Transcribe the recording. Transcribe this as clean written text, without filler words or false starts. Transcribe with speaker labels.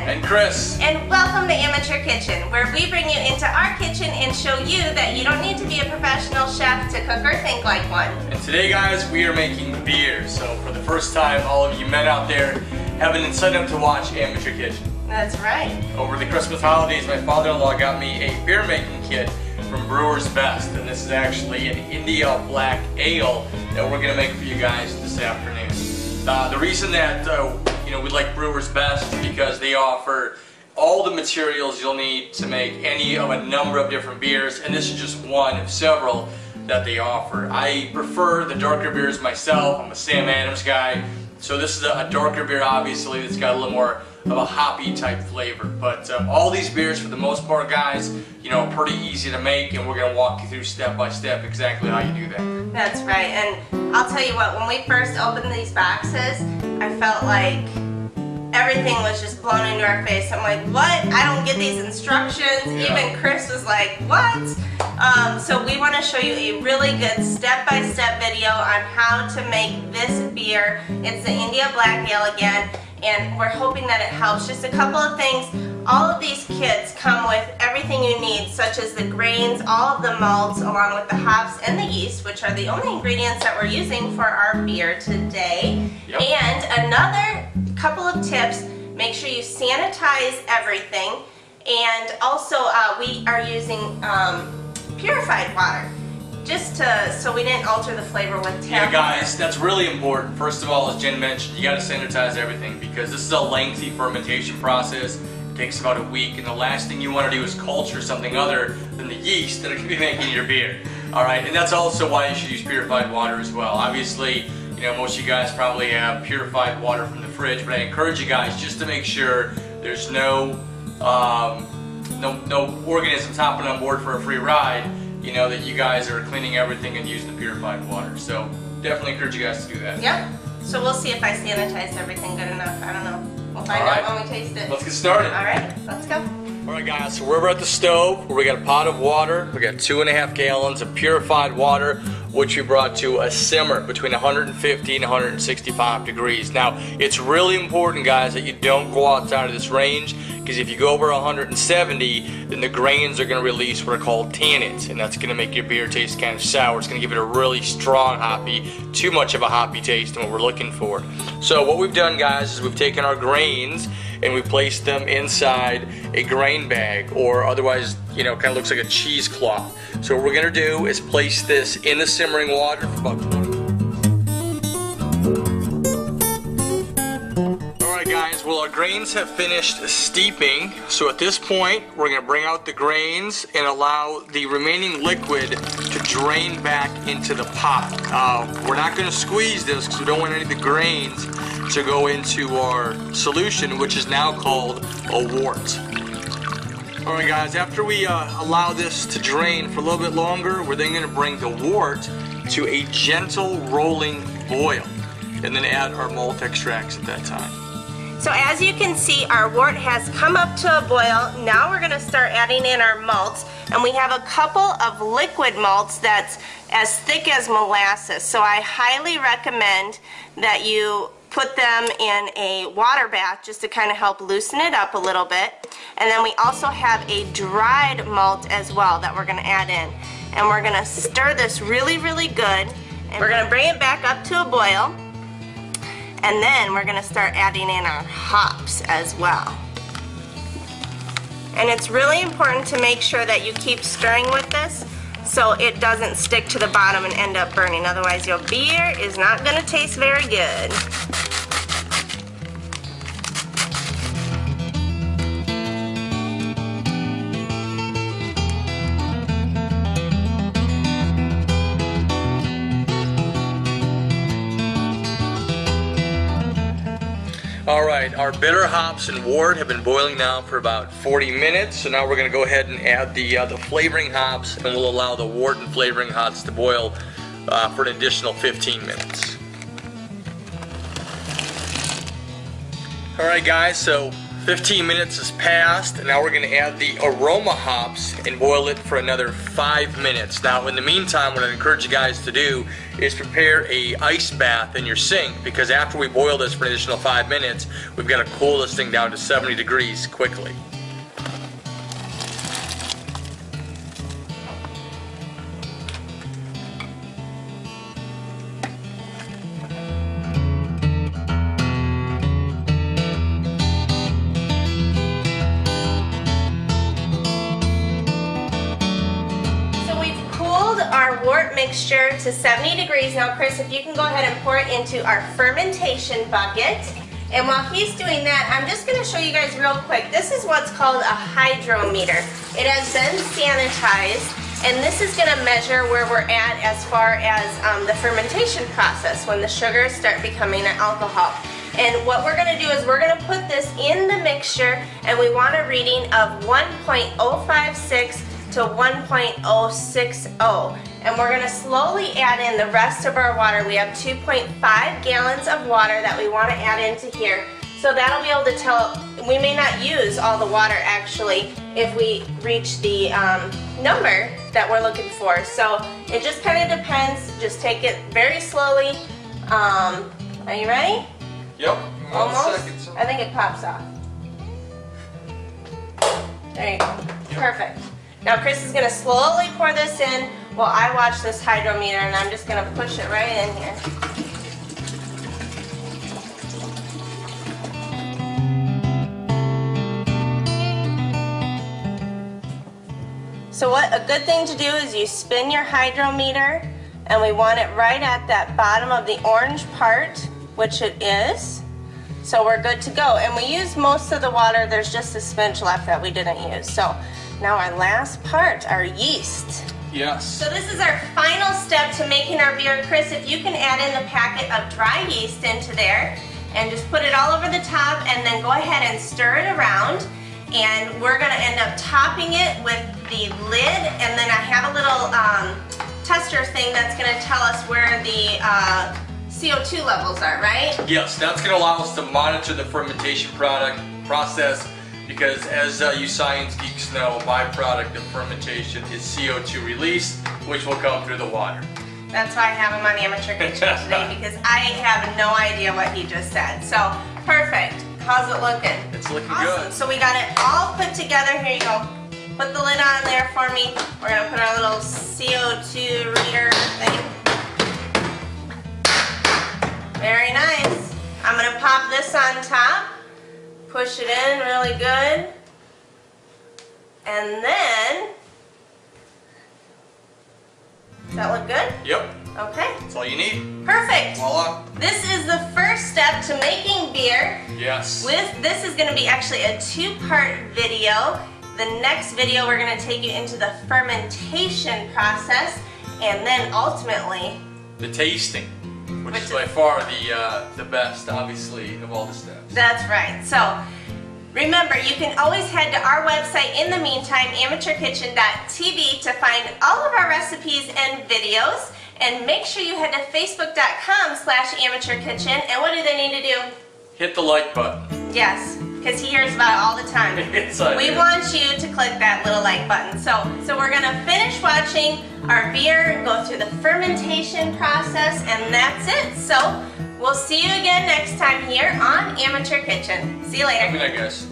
Speaker 1: And Chris.
Speaker 2: And welcome to Amateur Kitchen, where we bring you into our kitchen and show you that you don't need to be a professional chef to cook or think like one.
Speaker 1: And today, guys, we are making beer. So for the first time, all of you men out there have an incentive to watch Amateur Kitchen.
Speaker 2: That's right.
Speaker 1: Over the Christmas holidays, my father-in-law got me a beer making kit from Brewer's Best. And this is actually an India Black Ale that we're gonna make for you guys this afternoon. The reason that we like Brewer's Best is because they offer all the materials you'll need to make any of a number of different beers, and this is just one of several that they offer. I prefer the darker beers myself. I'm a Sam Adams guy, so this is a darker beer, obviously, that's got a little more of a hoppy type flavor. But all these beers, for the most part, guys, are pretty easy to make, and we're going to walk you through step by step exactly how you do that.
Speaker 2: That's right, and I'll tell you what, when we first opened these boxes, I felt like everything was just blown into our face. I'm like, what? I don't get these instructions. Yeah. Even Chris was like, what? So we want to show you a really good step-by-step video on how to make this beer. It's the India Black Ale again, and we're hoping that it helps. Just a couple of things. All of these kits come with everything you need, such as the grains, all of the malts, along with the hops and the yeast, which are the only ingredients that we're using for our beer today. Yep. And another couple of tips, make sure you sanitize everything, and also we are using purified water, just so we didn't alter the flavor with tap water.
Speaker 1: Guys, that's really important. First of all, as Jen mentioned, you got to sanitize everything because this is a lengthy fermentation process. It takes about a week, and the last thing you want to do is culture something other than the yeast that are going to be making your beer. Alright, and that's also why you should use purified water as well. Obviously, most of you guys probably have purified water from the fridge, but I encourage you guys just to make sure there's no organisms hopping on board for a free ride, that you guys are cleaning everything and using the purified water. So definitely encourage you guys to do that.
Speaker 2: Yep. So we'll see if I sanitized everything good enough. I don't know. We'll find out when we taste it.
Speaker 1: Let's get started.
Speaker 2: Alright, let's go.
Speaker 1: Alright guys, so we're over at the stove where we got a pot of water. We got 2.5 gallons of purified water, which we brought to a simmer between 150 and 165 degrees. Now, it's really important, guys, that you don't go outside of this range, because if you go over 170, then the grains are going to release what are called tannins, and that's going to make your beer taste kind of sour. It's going to give it a really strong hoppy, too much of a hoppy taste than what we're looking for. So what we've done, guys, is we've taken our grains and we placed them inside a grain bag, or otherwise, kind of looks like a cheesecloth. So what we're going to do is place this in the simmering water for about 20 minutes. Alright guys, well our grains have finished steeping, so at this point we're going to bring out the grains and allow the remaining liquid to drain back into the pot. We're not going to squeeze this because we don't want any of the grains to go into our solution, which is now called a wort. Alright guys, after we allow this to drain for a little bit longer, we're then going to bring the wort to a gentle rolling boil and then add our malt extracts at that time.
Speaker 2: So as you can see, our wort has come up to a boil. Now we're going to start adding in our malts, and we have a couple of liquid malts that's as thick as molasses. So I highly recommend that you put them in a water bath just to kind of help loosen it up a little bit. And then we also have a dried malt as well that we're going to add in. And we're going to stir this really, really good. And we're going to bring it back up to a boil. And then we're going to start adding in our hops as well. And it's really important to make sure that you keep stirring with this so it doesn't stick to the bottom and end up burning. Otherwise your beer is not going to taste very good.
Speaker 1: Alright, our bitter hops and wort have been boiling now for about 40 minutes, so now we're going to go ahead and add the flavoring hops, and we'll allow the wort and flavoring hops to boil for an additional 15 minutes. Alright guys, so 15 minutes has passed, and now we're going to add the aroma hops and boil it for another 5 minutes. Now, in the meantime, what I encourage you guys to do is prepare a ice bath in your sink, because after we boil this for an additional 5 minutes, we've got to cool this thing down to 70 degrees quickly.
Speaker 2: Wort mixture to 70 degrees. Now, Chris, if you can go ahead and pour it into our fermentation bucket. And while he's doing that, I'm just going to show you guys real quick. This is what's called a hydrometer. It has been sanitized, and this is going to measure where we're at as far as the fermentation process, when the sugars start becoming an alcohol. And what we're going to do is we're going to put this in the mixture, and we want a reading of 1.056 to 1.060, and we're going to slowly add in the rest of our water. We have 2.5 gallons of water that we want to add into here, so that'll be able to tell. We may not use all the water actually if we reach the number that we're looking for, so it just kind of depends. Just take it very slowly. Are you ready?
Speaker 1: Yep.
Speaker 2: Almost. I think it pops off. There you go. Yep. Perfect. Now Chris is going to slowly pour this in while I watch this hydrometer, and I'm just going to push it right in here. So what a good thing to do is you spin your hydrometer, and we want it right at that bottom of the orange part, which it is. So we're good to go. And we used most of the water. There's just a smidge left that we didn't use. So now our last part, our yeast.
Speaker 1: Yes.
Speaker 2: So this is our final step to making our beer. Chris, if you can add in the packet of dry yeast into there and just put it all over the top, and then go ahead and stir it around. And we're going to end up topping it with the lid, and then I have a little tester thing that's going to tell us where the CO2 levels are, right?
Speaker 1: Yes, that's going to allow us to monitor the fermentation process. Because as you science geeks know, a byproduct of fermentation is CO2 release, which will come through the water.
Speaker 2: That's why I have him on Amateur Kitchen today, because I have no idea what he just said. So, perfect. How's it looking?
Speaker 1: It's looking
Speaker 2: awesome.
Speaker 1: Good.
Speaker 2: So we got it all put together. Here you go. Put the lid on there for me. We're going to put our little CO2 reader thing. Very nice. I'm going to pop this on top. Push it in really good, and then, does that look good?
Speaker 1: Yep.
Speaker 2: Okay.
Speaker 1: That's all you need.
Speaker 2: Perfect.
Speaker 1: Voila.
Speaker 2: This is the first step to making beer.
Speaker 1: Yes.
Speaker 2: This is going to be actually a 2-part video. The next video we're going to take you into the fermentation process, and then ultimately
Speaker 1: the tasting. Which is by far the best, obviously, of all the steps.
Speaker 2: That's right. So, remember, you can always head to our website in the meantime, amateurkitchen.tv, to find all of our recipes and videos. And make sure you head to facebook.com/amateurkitchen. And what do they need to do?
Speaker 1: Hit the like button.
Speaker 2: Yes, because he hears about it all the time. We want you to click that little like button. So we're going to finish watching our beer go through the fermentation process, and that's it. So we'll see you again next time here on Amateur Kitchen. See you later.
Speaker 1: I guess.